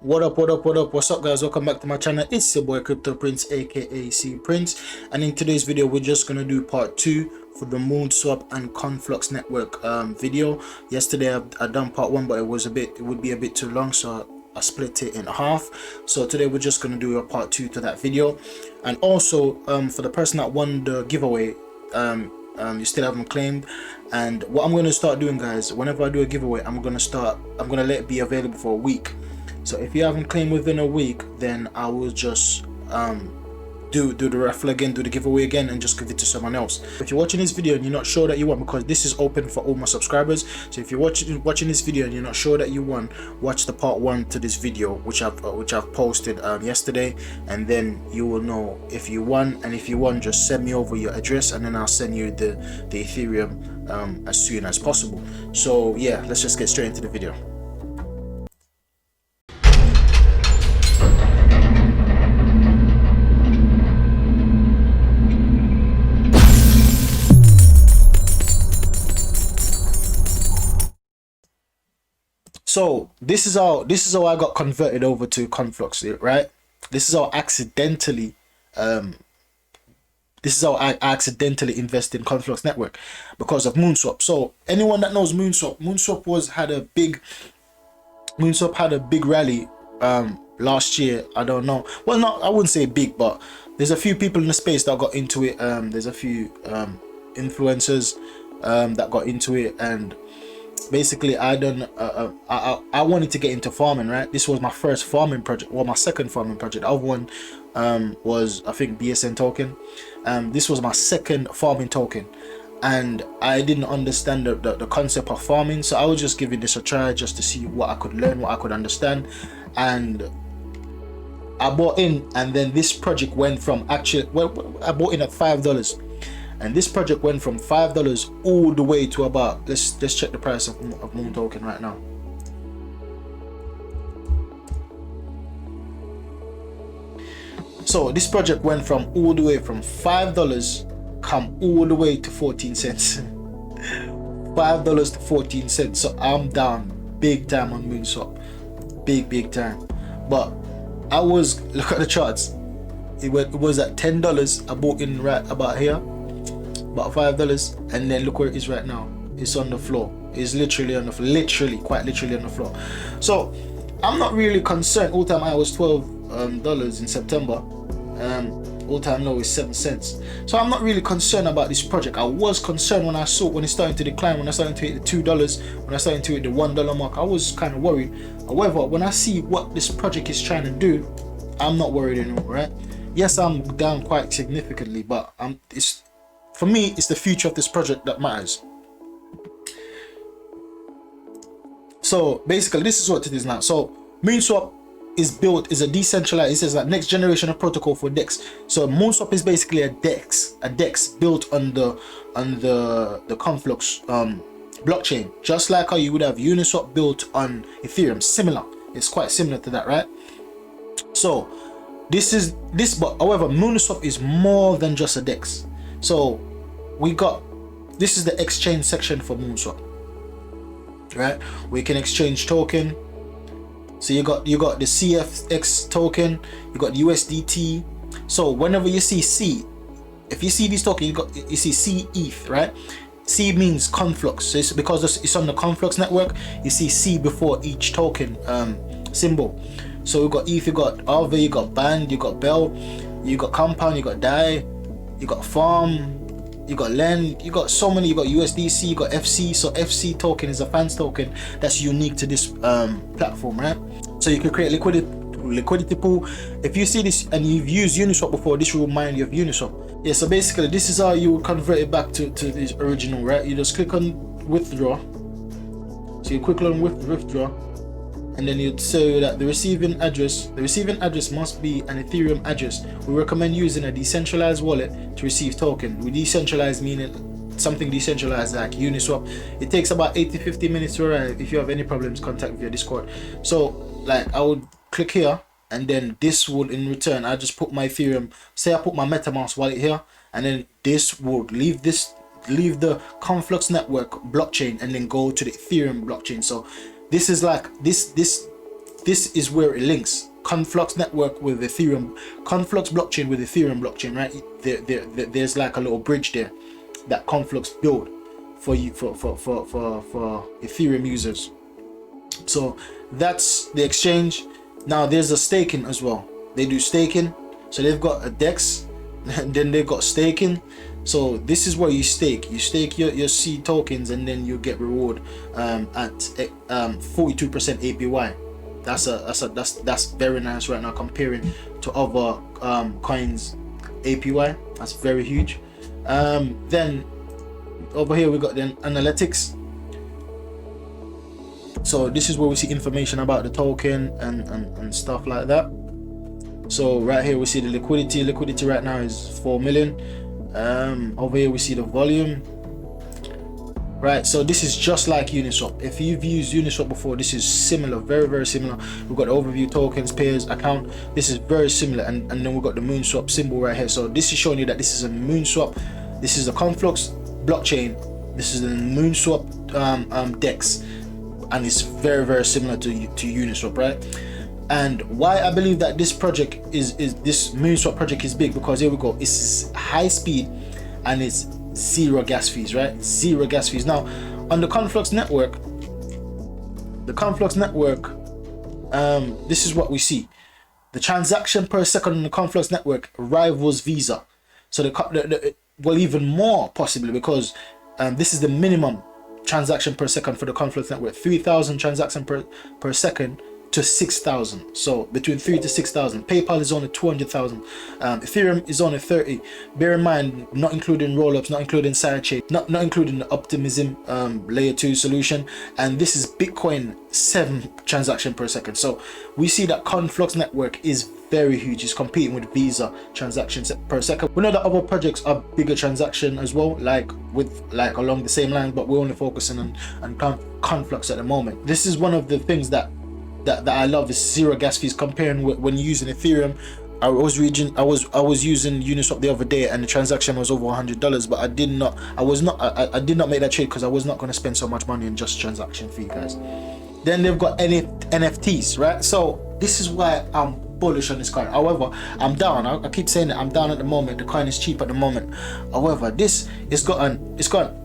What up, what's up guys? Welcome back to my channel. It's your boy Crypto Prince, aka C Prince, and in today's video we're just gonna do part 2 for the moonswap and conflux network video. Yesterday I done part 1, but it would be a bit too long, so I split it in half. So today we're just gonna do a part 2 to that video. And also for the person that won the giveaway, you still haven't claimed, and what I'm going to start doing, guys, whenever I do a giveaway, I'm going to let it be available for a week. So if you haven't claimed within a week, then I will just do the raffle again, do the giveaway again, and just give it to someone else. If you're watching this video and you're not sure that you won, because this is open for all my subscribers, so if you're watching this video and you're not sure that you won, watch the part 1 to this video, which I've posted yesterday, and then you will know if you won. And if you won, just send me over your address, and then I'll send you the Ethereum as soon as possible. So yeah, let's just get straight into the video. So this is how I got converted over to Conflux, right? This is how I accidentally invested in Conflux Network, because of Moonswap. So anyone that knows Moonswap had a big rally last year. I don't know, well, not, I wouldn't say big, but there's a few people in the space that got into it. There's a few influencers that got into it, and basically I wanted to get into farming, right? This was my first farming project, well, my second farming project. The other one was, I think, BSN token. This was my second farming token, and I didn't understand the concept of farming, so I was just giving this a try just to see what I could learn, what I could understand. And I bought in, and then this project went from, actually, well, I bought in at $5, and this project went from $5 all the way to about, let's check the price of Moon token right now. So this project went from all the way from $5 come all the way to 14 cents. $5 to 14 cents. So I'm down big time on Moonswap, big time. But I was, look at the charts, it was at $10. I bought in right about here, about $5, and then look where it is right now. It's on the floor. It's literally on the floor, quite literally on the floor. So I'm not really concerned. All time high was $12 in September. All time low is 7 cents. So I'm not really concerned about this project. I was concerned when I saw, when it started to decline, when I started to hit the $2, when I started to hit the $1 mark. I was kind of worried. However, when I see what this project is trying to do, I'm not worried anymore, right? Yes, I'm down quite significantly, but for me, it's the future of this project that matters. So basically, this is what it is now. So Moonswap is a decentralized, it says that next generation of protocol for DEX. So Moonswap is basically a DEX built on the Conflux blockchain, just like how you would have Uniswap built on Ethereum. Similar, it's quite similar to that, right? So this, but however, Moonswap is more than just a DEX. So this is the exchange section for Moonswap, right? We can exchange token. So you got the CFX token, you got USDT. So whenever you see C, if you see this token, you see C ETH, right? C means Conflux. So it's because it's on the Conflux network, you see C before each token symbol. So you got ETH, you got Aave, you got Band, you got Bell, you got Compound, you got DAI, you got Farm, you got Lend, you got so many, you got USDC, you got FC. So FC token is a fans token that's unique to this platform, right? So you can create liquidity pool. If you see this and you've used Uniswap before, this will remind you of Uniswap. Yeah, so basically this is how you will convert it back to this original, right? You just click on withdraw. So you click on withdraw, and then you'd say that the receiving address must be an Ethereum address. We recommend using a decentralized wallet to receive token. We decentralized meaning something decentralized like Uniswap. It takes about 80-50 minutes to arrive. If you have any problems, contact via Discord. So like I would click here, and then this would, in return, I just put my Ethereum, say I put my MetaMask wallet here, and then this would leave the Conflux network blockchain and then go to the Ethereum blockchain. So this is like this this is where it links Conflux network with Ethereum, Conflux blockchain with Ethereum blockchain, right? There's like a little bridge there that Conflux built for you for Ethereum users. So that's the exchange. Now there's a staking as well. They do staking, so they've got a DEX and then they've got staking. So this is where you stake your seed tokens, and then you get reward at 42% APY. That's very nice right now comparing to other coins APY. That's very huge. Then over here we got the analytics. So this is where we see information about the token and stuff like that. So right here we see the liquidity right now is 4 million. Over here we see the volume. Right, so this is just like Uniswap. If you've used Uniswap before, this is similar, very similar. We've got the overview, tokens, pairs, account. This is very similar, and then we've got the moonswap symbol right here. So this is showing you that this is a moonswap. This is the Conflux blockchain. This is the moonswap DEX, and it's very similar to Uniswap, right? And why I believe that this project is this moonswap project is big, because here we go, it's high speed and it's zero gas fees, right? Zero gas fees. Now on the Conflux network, this is what we see. The transaction per second on the Conflux network rivals Visa. So well, even more possibly, because this is the minimum transaction per second for the Conflux network. 3,000 transactions per second to 6,000. So between 3 to 6,000. PayPal is only 200,000. Ethereum is only 30. Bear in mind, not including rollups, not including sidechain, not including the optimism layer 2 solution. And this is Bitcoin 7 transaction per second. So we see that Conflux network is very huge. It's competing with Visa transactions per second. We know that other projects are bigger transaction as well, like along the same lines, but we're only focusing on Conflux at the moment. This is one of the things that I love, is zero gas fees. Comparing when you're using Ethereum, I was using Uniswap the other day, and the transaction was over $100, but I did not make that trade because I was not going to spend so much money on just transaction fee, guys. Then they've got NFTs, right? So this is why I'm bullish on this coin. However, I'm down. I keep saying that I'm down at the moment. The coin is cheap at the moment. However, it's got an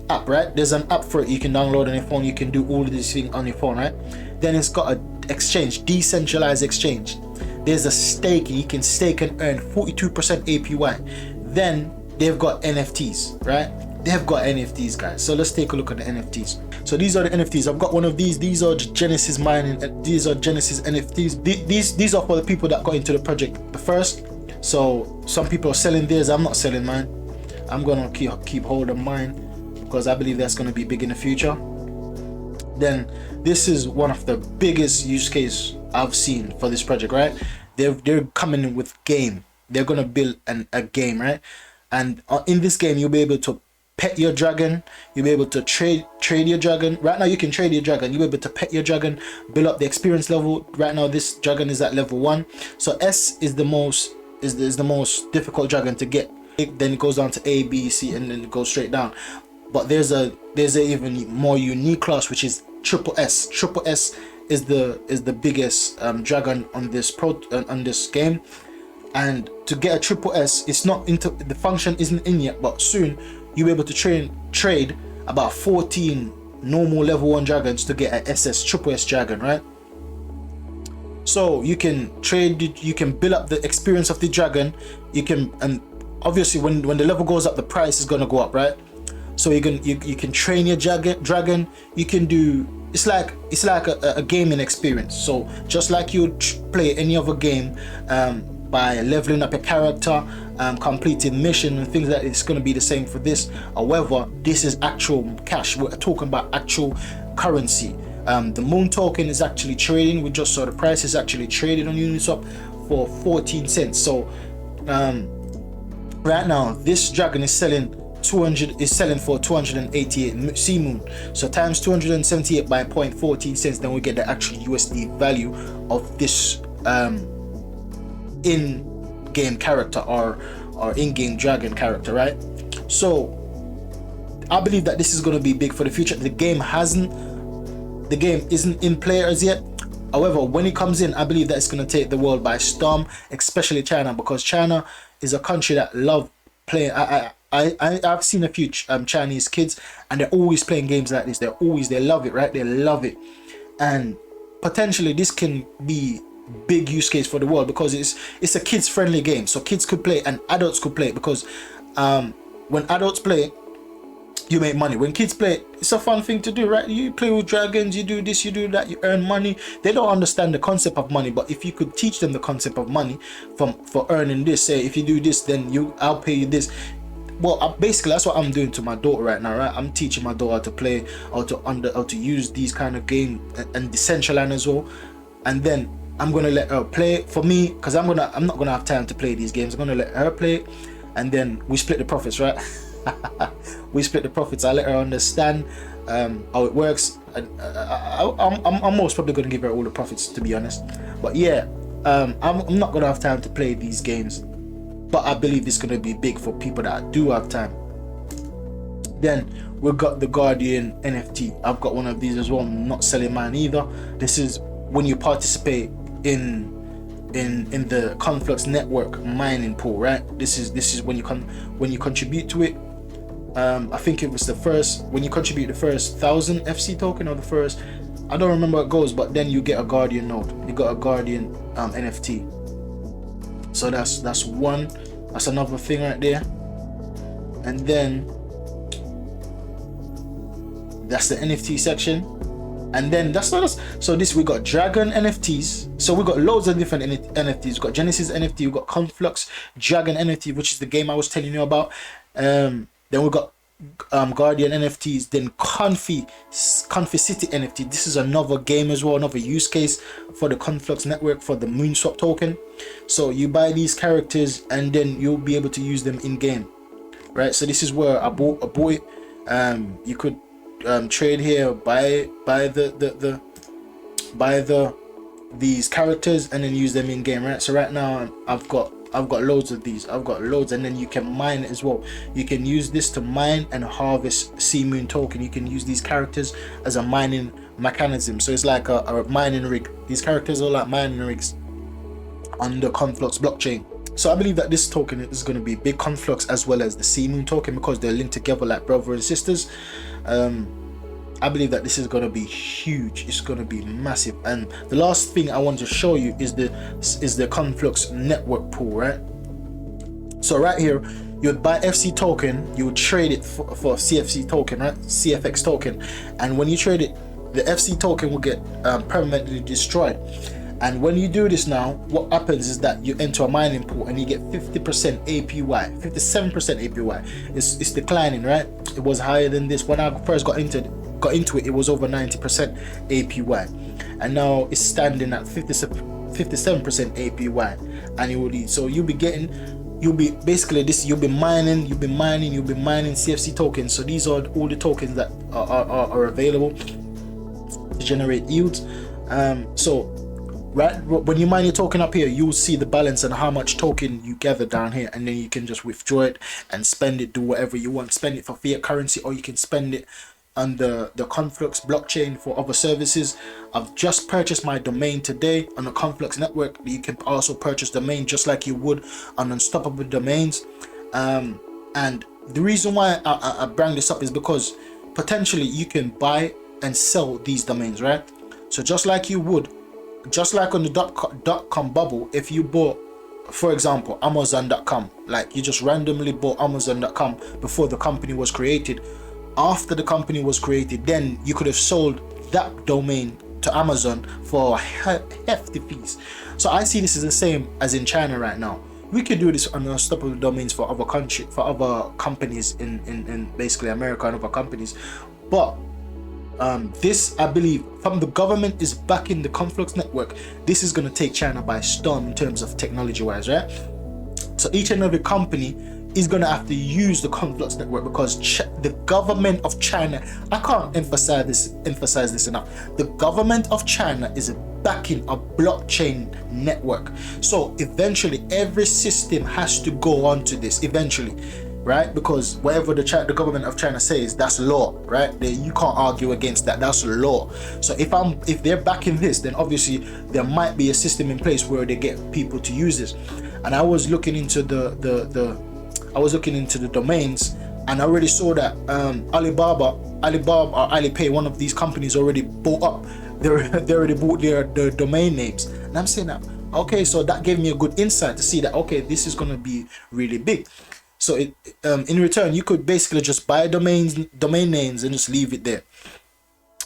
app, right? There's an app for it you can download on your phone. You can do all of these things on your phone, right? Then it's got an exchange, decentralized exchange. There's a staking. You can stake and earn 42% APY. Then they've got NFTs, right? They've got NFTs, guys. So let's take a look at the NFTs. So these are the NFTs. I've got one of these. These are Genesis mining. These are Genesis NFTs. These are for the people that got into the project the first. So some people are selling theirs. I'm not selling mine. I'm gonna keep hold of mine because I believe that's gonna be big in the future. Then this is one of the biggest use case I've seen for this project, right? They're coming in with game. They're gonna build a game, right? And in this game you'll be able to pet your dragon. You'll be able to trade your dragon. Right now you can trade your dragon. You'll be able to pet your dragon, build up the experience level. Right now this dragon is at level 1. So S is the most difficult dragon to get. Then it goes down to A, B, C, and then it goes straight down. But there's a even more unique class, which is triple S. Triple S is the biggest dragon on this game. And to get a triple S, it's not into the function isn't in yet, but soon you'll be able to trade about 14 normal level 1 dragons to get an triple S dragon, right? So you can trade it, you can build up the experience of the dragon. You can, and obviously when the level goes up, the price is gonna go up, right? So you can train your dragon. You can do, it's like a gaming experience. So just like you play any other game, by leveling up your character, completing mission and things like that, it's going to be the same for this. However, this is actual cash. We're talking about actual currency. The moon token is actually trading. We just saw the price is actually traded on Uniswap for 14 cents. So right now this dragon is selling for 288 sea moon. So times 278 by 0.14 cents, then we get the actual USD value of this in-game character or in-game dragon character, right? So I believe that this is going to be big for the future. The game isn't in play as yet, However, when it comes in, I believe that it's going to take the world by storm, especially China, because China is a country that love playing. I've seen a few Chinese kids, and they're always playing games like this. They love it, right? They love it, and potentially this can be big use case for the world, because it's a kids friendly game, so kids could play and adults could play, because when adults play, you make money. When kids play, it's a fun thing to do, right? You play with dragons, you do this, you do that, you earn money. They don't understand the concept of money, but if you could teach them the concept of money for earning this, say if you do this, then I'll pay you this. Well, basically that's what I'm doing to my daughter right now, right? I'm teaching my daughter how to play, how to use these kind of game and Decentraland as well, and then I'm gonna let her play for me, because I'm not gonna have time to play these games. I'm gonna let her play, and then we split the profits, right? We split the profits. I let her understand how it works, and I'm most probably gonna give her all the profits, to be honest. But yeah, I'm not gonna have time to play these games, but I believe it's gonna be big for people that do have time. Then we've got the Guardian NFT. I've got one of these as well. I'm not selling mine either. This is when you participate in the Conflux network mining pool, right? This is when you contribute to it. I think it was the first, when you contribute the first 1,000 FC token, or the first, I don't remember how it goes, but then you get a Guardian node. You got a Guardian NFT. So that's one. That's another thing right there. And then that's the NFT section. And then that's not us. So this, we got Dragon NFTs. So we got loads of different NFTs. We got Genesis NFT, we got Conflux, Dragon NFT, which is the game I was telling you about. Then we got Guardian NFTs, then Confi City NFT. This is another game as well, another use case for the Conflux network, for the moonswap token. So you buy these characters and then you'll be able to use them in game, right? So this is where I bought it. You could trade here, buy these characters and then use them in game, right? So right now I've got loads of these. I've got loads, and then you can mine as well. You can use this to mine and harvest sea moon token. You can use these characters as a mining mechanism. So it's like a mining rig. These characters are like mining rigs on the Conflux blockchain. So I believe that this token is going to be big, Conflux as well as the sea moon token, because they're linked together like brother and sisters. I believe that this is going to be huge. It's going to be massive. And the last thing I want to show you is the Conflux network pool, right? So right here, you would buy FC token, you would trade it for CFC token, right? CFX token, and when you trade it, the FC token will get permanently destroyed. And when you do this now, what happens is that you enter a mining pool and you get 50% APY, 57% APY. It's declining, right? It was higher than this when I first got into it. It was over 90% APY, and now it's standing at 57% APY annually. So you'll be basically this. You'll be mining CFC tokens. So these are all the tokens that are available to generate yields. So right when you mine your token up here, you'll see the balance and how much token you gather down here, and then you can just withdraw it and spend it, do whatever you want. Spend it for fiat currency, or you can spend it on the Conflux blockchain for other services. I've just purchased my domain today on the Conflux network. You can also purchase domain just like you would on Unstoppable Domains. And the reason why I bring this up is because potentially you can buy and sell these domains, right? So just like you would, just like on the .com bubble, if you bought, for example, Amazon.com, like you just randomly bought Amazon.com before the company was created. After the company was created, then you could have sold that domain to Amazon for hefty fees. So I see this as the same as in China right now. We could do this on Unstoppable Domains for other companies in basically America and other companies. But this, I believe, from the government is backing the Conflux network. This is going to take China by storm in terms of technology wise, right? So each and every company is going to have to use the Conflux network, because the government of China, I can't emphasize this enough, the government of China is backing a blockchain network. So eventually every system has to go onto this. Eventually right? Because whatever the government of China says, that's law, right? You can't argue against that. That's law. So if they're backing this, then obviously there might be a system in place where they get people to use this. And I was looking into the domains, and I already saw that Alibaba or Alipay, one of these companies, already bought up. They already bought their domain names, and I'm saying that, okay, so that gave me a good insight to see that, okay, this is gonna be really big. So in return, you could basically just buy domain names and just leave it there.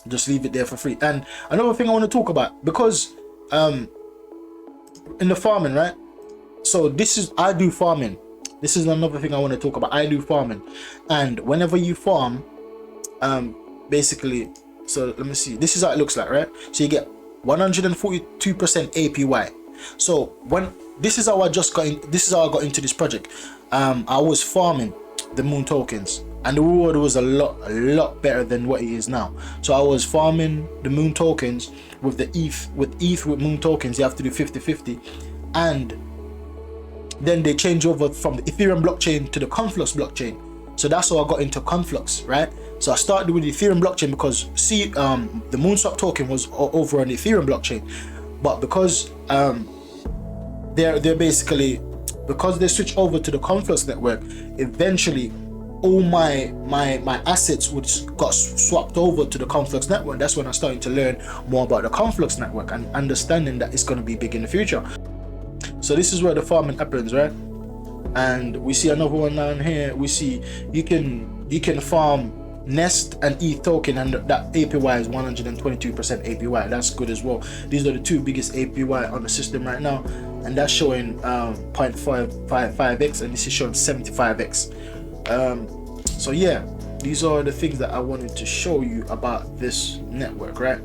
Just leave it there for free. And another thing I want to talk about, because in the farming, right? So I do farming. This is another thing I want to talk about. I do farming, and whenever you farm, basically, so let me see. This is how it looks like, right? So you get 142% APY. So this is how I got into this project. I was farming the moon tokens, and the reward was a lot better than what it is now. So I was farming the moon tokens with the ETH with moon tokens. You have to do 50-50, and then they change over from the Ethereum blockchain to the Conflux blockchain. So that's how I got into Conflux, right? So I started with the Ethereum blockchain because the moonswap token was over on the Ethereum blockchain, but because they're basically, because they switched over to the Conflux network, eventually all my assets got swapped over to the Conflux network. That's when I started to learn more about the Conflux network and understanding that it's going to be big in the future. So this is where the farming happens, right? And we see another one down here. We see you can farm Nest and ETH token, and that APY is 122% APY. That's good as well. These are the two biggest APY on the system right now, and that's showing 0.55x, and this is showing 75x. So yeah, these are the things that I wanted to show you about this network, right?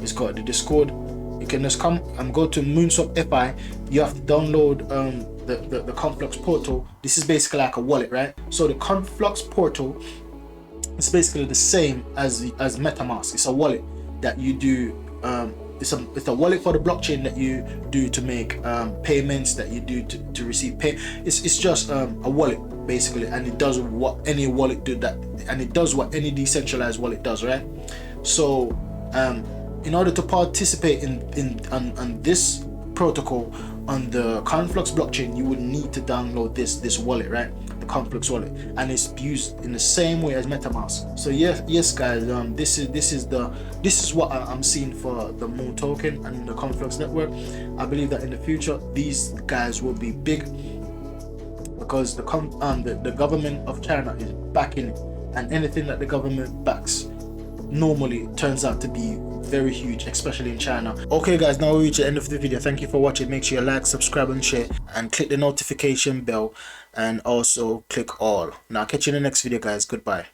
It's got the Discord. You can just come and go to moonswap.fi. You have to download the Conflux portal. This is basically like a wallet, right? So the Conflux portal, it's basically the same as MetaMask. It's a wallet that you do. It's a wallet for the blockchain that you do to make payments, that you do to receive pay. It's just a wallet basically, and it does what any wallet do that, and it does what any decentralized wallet does, right? So in order to participate on this protocol on the Conflux blockchain, you would need to download this wallet, right? The Conflux wallet, and it's used in the same way as MetaMask. So yes guys, this is what I'm seeing for the Moon token and the Conflux network. I believe that in the future these guys will be big, because the government of China is backing it, and anything that the government backs normally turns out to be very huge, especially in China. Okay guys, now we reach the end of the video. Thank you for watching. Make sure you like, subscribe and share, and click the notification bell, and also click all. Now catch you in the next video guys. Goodbye.